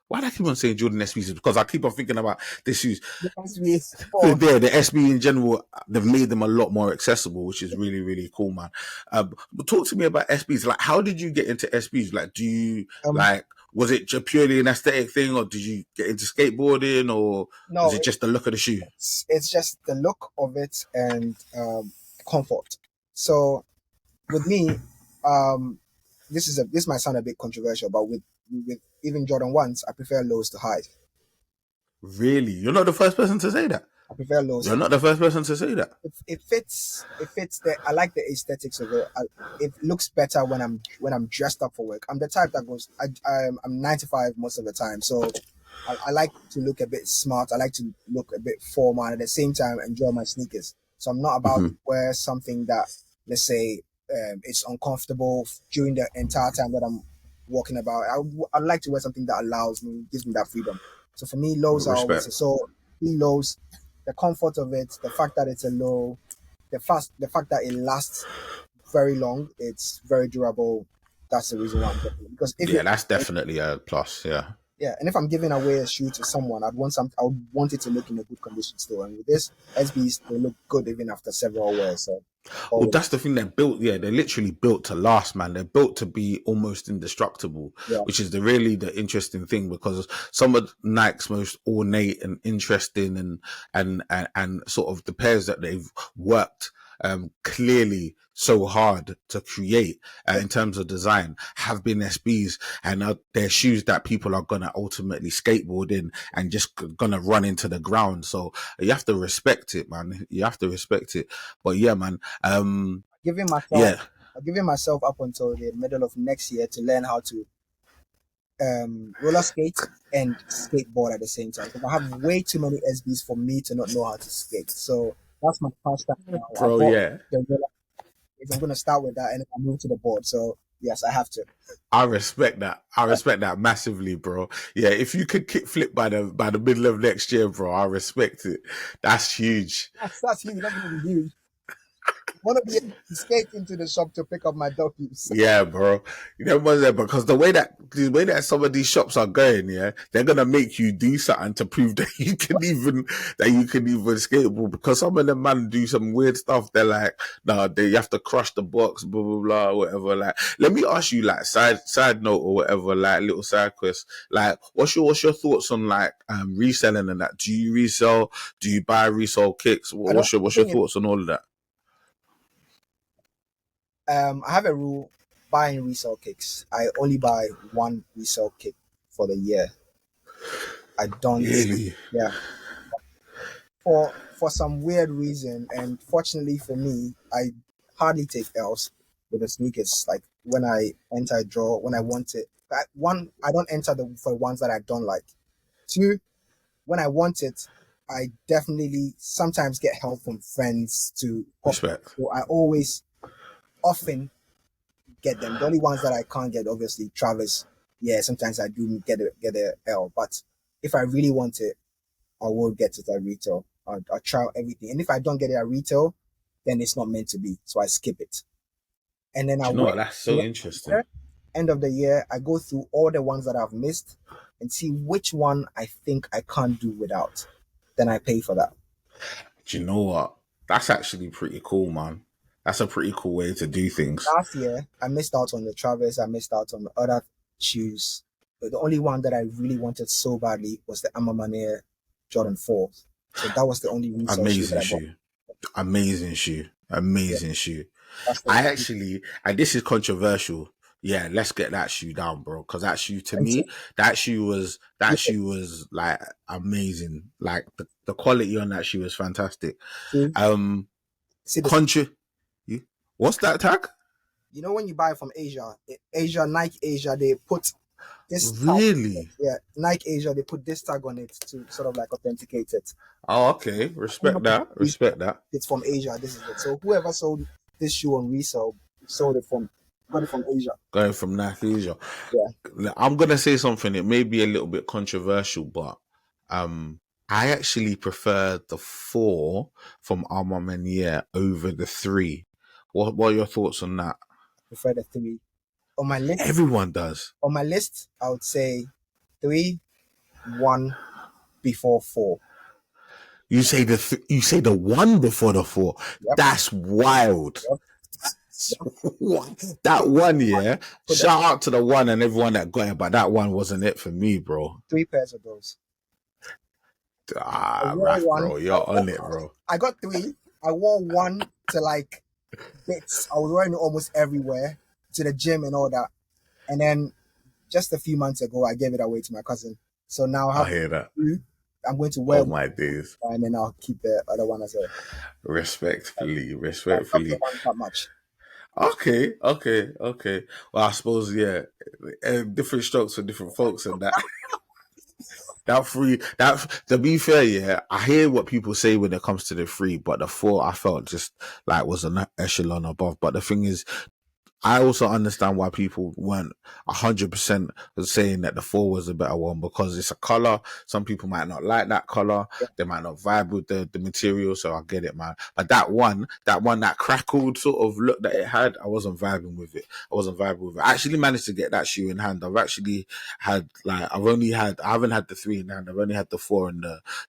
Why do I keep on saying Jordan SBs? Because I keep on thinking about this shoes.
the SB is for
The SB in general, they've made them a lot more accessible, which is really, really cool, man. But talk to me about SBs. Like, how did you get into SBs? Like, do you
um
like? Was it just purely an aesthetic thing, or did you get into skateboarding, or was
no,
it just the look of the shoe?
it's just the look of it and comfort. So with me, um, this might sound a bit controversial, but with even Jordan ones, I prefer lows to highs.
Really, you're not the first person to say that.
I prefer lows.
You're not the first person to say that.
It fits the I like the aesthetics of it. It looks better when I'm dressed up for work. I'm the type that goes. I'm 95 most of the time, so I like to look a bit smart. I like to look a bit formal and at the same time enjoy my sneakers. So I'm not about
Mm-hmm.
to wear something that, let's say, it's uncomfortable during the entire time that I'm walking about. I like to wear something that allows me, gives me that freedom. So for me, lows are always
Respect.
so. Lows, the comfort of it, the fact that it's a low, the fact that it lasts very long, it's very durable. That's the reason why I'm getting it. Because if
Yeah,
it,
that's definitely a plus. Yeah.
yeah, and if I'm giving away a shoe to someone, I would want it to look in a good condition still. And with this SBs, they look good even after several wears. So
Well,
always,
that's the thing. They're built. Yeah, they're literally built to last, man. They're built to be almost indestructible,
yeah,
which is the interesting thing because some of Nike's most ornate and interesting and sort of the pairs that they've worked clearly so hard to create in terms of design have been SBs, and they're shoes that people are gonna ultimately skateboard in and just gonna run into the ground. So you have to respect it, man. You have to respect it. But yeah, man.
Giving myself,
Yeah,
giving myself up until the middle of next year to learn how to roller skate and skateboard at the same time. Because I have way too many SBs for me to not know how to skate. So that's my pastime now. I
bro.
bought
Yeah,
the roller. If I'm gonna start with that, and then I move to the board. So yes, I have to.
I respect that. I respect that massively, bro. Yeah, if you could kickflip by the middle of next year, bro, I respect it. That's huge.
That's huge. That's gonna be huge. I want to be able to skate into the shop to pick up my W's.
Yeah, bro. You know what's there? Because the way that some of these shops are going, yeah, they're gonna make you do something to prove that you can even skateboard. Because some of them man do some weird stuff. They're like, nah, you have to crush the box, blah blah blah, whatever. Like, let me ask you, like, side note or whatever, like little side quest. Like, what's your thoughts on like reselling and that? Do you resell? Do you buy resale kicks? What's your thoughts on all of that?
I have a rule buying resale kicks. I only buy one resale kick for the year. I don't.
Really?
Yeah. For some weird reason, and fortunately for me, I hardly take L's with the sneakers. Like when I enter a draw, when I want it. One, I don't enter for the ones that I don't like. Two, when I want it, I definitely sometimes get help from friends to
Respect.
so I often get them. The only ones that I can't get, obviously, Travis. Yeah, sometimes I do get a L. But if I really want it, I will get it at retail. I'll try everything. And if I don't get it at retail, then it's not meant to be. So I skip it. And then
Do
I
you know
wait.
what? That's so interesting.
End of the year, I go through all the ones that I've missed and see which one I think I can't do without. Then I pay for that.
Do you know what? That's actually pretty cool, man. That's a pretty cool way to do things.
Last year, I missed out on the Travis. I missed out on the other shoes. But the only one that I really wanted so badly was the Amamane Jordan 4. So that was the only resale shoe that
Amazing
I bought.
shoe. Amazing shoe. Amazing shoe.
That's
I actually, and this is controversial. Yeah, let's get that shoe down, bro. Because that shoe, to me, that shoe was like amazing. Like the quality on that shoe was fantastic.
See,
Contra, what's that tag?
you know when you buy from Asia, Nike Asia, they put this tag.
Really?
Yeah, Nike Asia, they put this tag on it to sort of like authenticate it.
Oh, okay. Respect that. Respect that.
It's from Asia. This is it. So whoever sold this shoe on resale got it from Asia.
Going from Nike Asia.
Yeah.
I'm gonna say something. It may be a little bit controversial, but I actually prefer the 4 from Armand Menier over the 3. What are your thoughts on that?
I prefer the 3. On my list,
Everyone does.
On my list, I would say 3, 1 before 4.
You say the 1 before the 4.
Yep.
That's wild.
Yep.
That 1, yeah. Shout out to the 1 and everyone that got it, but that 1 wasn't it for me, bro.
3 pairs of those.
Raph, bro, you're on it, bro.
I got 3. I wore 1 to like bits. I was wearing it almost everywhere, to the gym and all that. And then just a few months ago, I gave it away to my cousin. So now
I hear that.
2. I'm going to wear
my days.
And then I'll keep the other one as a
respectfully.
Not much.
Okay. Well, I suppose, yeah, different strokes for different folks and that. To be fair, yeah, I hear what people say when it comes to the 3, but the 4 I felt just like was an echelon above. But the thing is, I also understand why people weren't 100% saying that the 4 was a better one, because it's a color. Some people might not like that color.
Yeah.
They might not vibe with the material. So I get it, man. But that one, that crackled sort of look that it had, I wasn't vibing with it. I actually managed to get that shoe in hand. I've actually had I haven't had the 3 in hand. I've only had the 4 and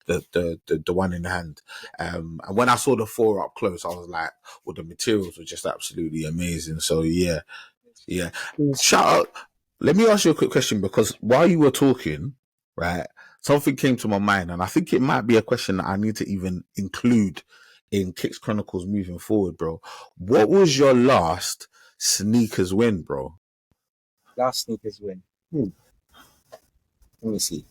the 1 in hand. And when I saw the 4 up close, I was like, well, the materials were just absolutely amazing. So yeah. Shout out. Let me ask you a quick question, because while you were talking, right, something came to my mind, and I think it might be a question that I need to even include in Kicks Chronicles moving forward, bro. What was your last sneakers win, bro?
Last sneakers win. Let me see.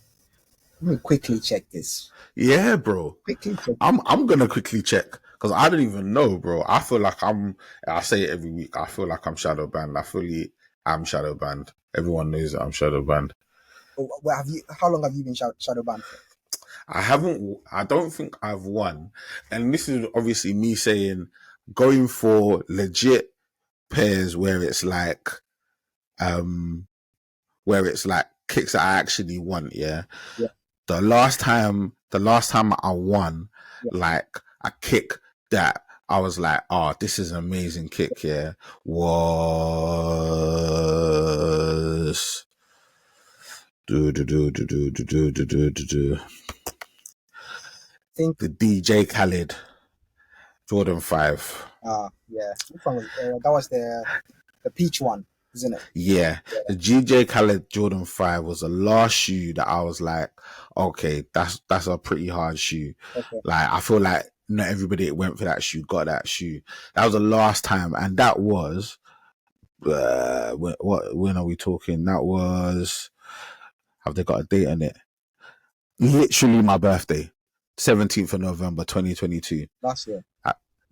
Let me quickly check this.
Yeah, bro.
Quickly check.
I'm gonna quickly check because I don't even know, bro. I feel like I say it every week. I feel like I'm shadow banned. I'm shadow banned. Everyone knows that I'm shadow banned.
Well, how long have you been shadow banned for?
I don't think I've won. And this is obviously me saying going for legit pairs where it's like kicks that I actually want, yeah.
Yeah.
The last time I won, like a kick that I was like, oh, this is an amazing kick, yeah, was
Think
the DJ Khaled Jordan 5.
yeah. Which one was that? Was the peach one, isn't it?
Yeah, the DJ Khaled Jordan 5 was the last shoe that I was like, okay, that's a pretty hard shoe.
Okay.
Like, I feel like not everybody that went for that shoe got that shoe. That was the last time, and that was when are we talking? That was, have they got a date on it? Literally my birthday, 17th of November 2022.
Last year.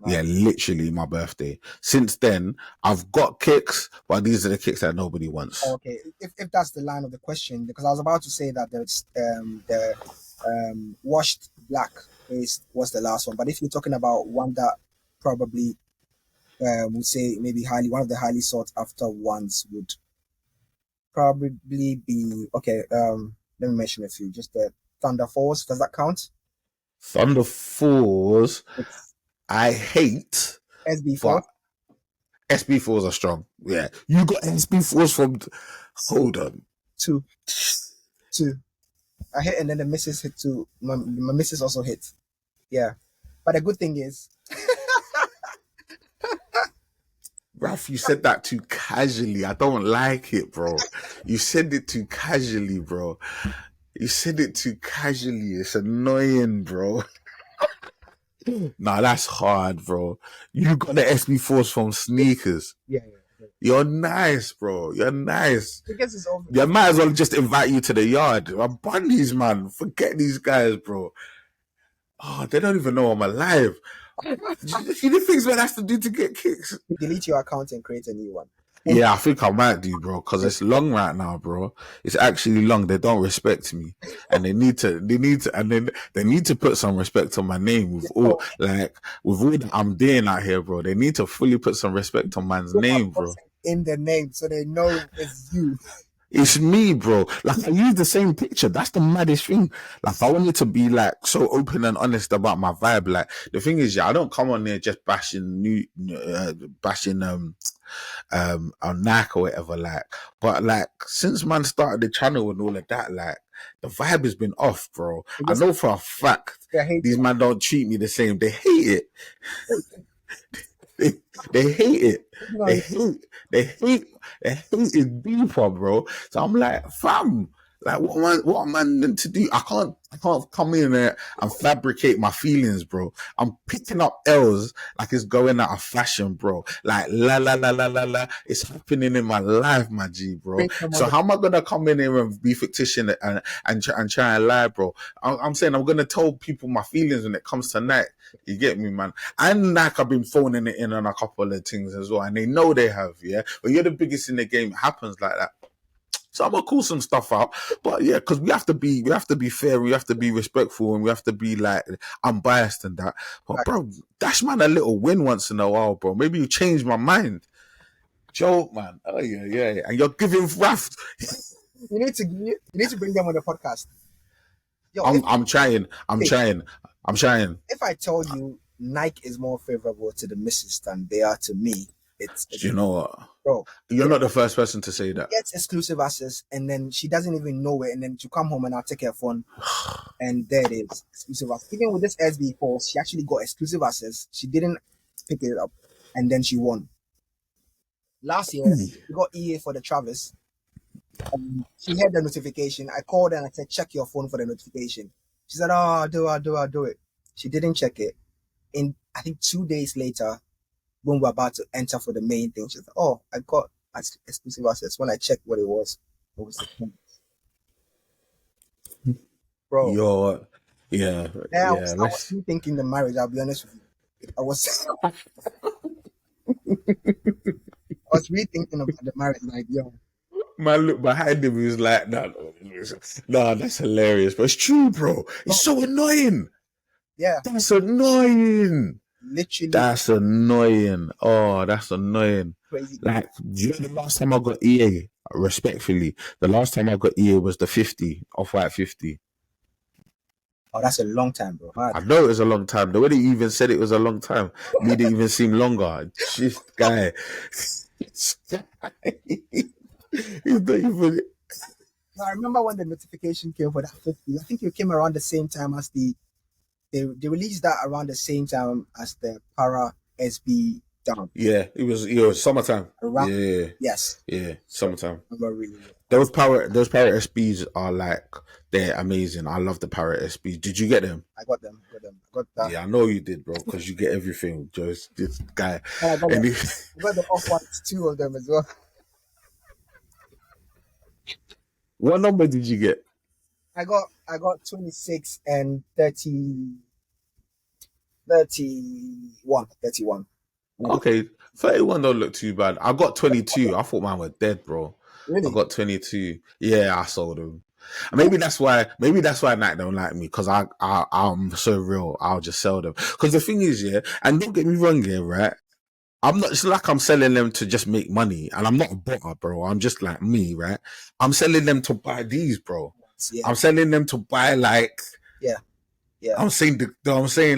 Yeah, literally my birthday. Since then, I've got kicks, but these are the kicks that nobody wants.
Okay, if that's the line of the question, because I was about to say that the washed black was the last one, but if you're talking about one that probably would say maybe one of the highly sought after ones would probably be okay. Let me mention a few. Just the Thunder Force. Does that count?
Thunder Force. I hate
SB4.
SB4s are strong. Yeah. You got SB4s from, hold on.
Two. I hit, and then the missus hit too. My missus also hit. Yeah. But the good thing is,
Raph, you said that too casually. I don't like it, bro. You said it too casually, bro. You said it too casually. It's annoying, bro. Nah, that's hard, bro. You got the SB4s from sneakers.
Yeah.
You're nice, bro. You're nice.
Because it's over.
They might as well just invite you to the yard. I'm bunnies, man. Forget these guys, bro. Oh, they don't even know I'm alive. You know things man has to do to get kicks.
Delete your account and create a new one.
Yeah, I think I might do, bro, because it's long right now, bro. It's actually long. They don't respect me, and they need to, and then they need to put some respect on my name with all that I'm doing out here, bro. They need to fully put some respect on man's name, bro.
In the name, so they know it's you.
It's me, bro. Like, I use the same picture. That's the maddest thing. Like, I wanted to be like so open and honest about my vibe. Like, the thing is, I don't come on there just bashing on Nike or whatever, like, but like since man started the channel and all of that, like the vibe has been off, bro. I know for a fact these man don't treat me the same. They hate it. They hate it. They hate it deeper, bro. So I'm like, fam, like what am I meant to do? I can't come in there and fabricate my feelings, bro. I'm picking up L's like it's going out of fashion, bro. Like la. It's happening in my life, my G, bro. So how am I gonna come in here and be fictitious and try and lie, bro? I'm saying I'm gonna tell people my feelings when it comes to night. You get me, man? And like I've been phoning it in on a couple of things as well, and they know they have, yeah. But you're the biggest in the game. It happens like that. So I'm gonna call some stuff out, but yeah, because we have to be fair, we have to be respectful, and we have to be like unbiased and that. But bro, dash man a little win once in a while, bro. Maybe you change my mind. Joke, man. Oh yeah. And you're giving Raph.
You need to bring them on the podcast. Yo,
I'm trying.
If I tell you Nike is more favorable to the missus than they are to me, it's
you know what,
bro?
You're not the first person to say that.
Gets exclusive access, and then she doesn't even know it, and then she come home and I'll take her phone, and there it is, exclusive access. Even with this SB4, she actually got exclusive access. She didn't pick it up, and then she won. Last year, we got EA for the Travis. She had the notification. I called her and I said, check your phone for the notification. She said, oh, I'll do it. She didn't check it. I think 2 days later, when we're about to enter for the main thing, she's like, "Oh, I got exclusive access." When I checked what it was the thing. Bro.
Yeah,
Yeah,
yeah.
I was rethinking the marriage. I'll be honest with you. I was rethinking about the marriage. Like, yo,
Man, look behind him. He was like, "No, no, that's hilarious." But it's true, bro. It's so annoying.
yeah,
That's annoying.
literally
That's annoying. Oh, that's annoying.
crazy.
Like, do you know the last time I got EA? Respectfully, the last time I got EA was the 50 Off-White 50.
Oh, that's a long time, bro.
I know it was a long time. The way they even said it was a long time made it even seem longer. This guy. He's not even.
I remember when the notification came for that 50. I think it came around the same time as they released that around the same time as the Para SB down.
Yeah, it was summertime.
Around, yes.
Yeah, summertime.
Really
Those Parrot SBs are like, they're amazing. I love the Parrot SBs. Did you get them?
I got them. I got that.
Yeah, I know you did, bro, because you get everything. Just this guy.
I got the Off-Whites, 2 of them as well.
What number did you get?
I got 26 and 31.
Okay, 31 don't look too bad. I got 22. I thought mine were dead, bro.
Really?
I got 22. Yeah, I sold them. And maybe that's why Nike don't like me, because I'm so real. I'll just sell them. Because the thing is, yeah, and don't get me wrong here, right? I'm not, it's like I'm selling them to just make money, and I'm not a botter, bro. I'm just like me, right? I'm selling them to buy these, bro.
Yeah.
I'm selling them to buy, like,
yeah.
I'm saying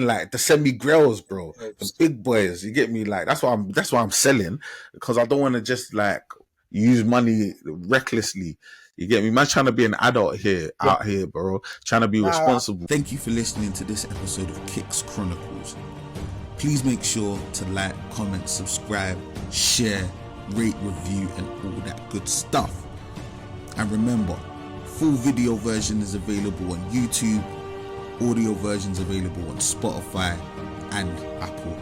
like the semi-grails, bro, the big boys. You get me? Like, that's why I'm selling, because I don't want to just like use money recklessly. You get me? Man, trying to be an adult here, out here, bro. Trying to be responsible.
Thank you for listening to this episode of Kicks Chronicles. Please make sure to like, comment, subscribe, share, rate, review, and all that good stuff. And remember, full video version is available on YouTube, audio versions available on Spotify and Apple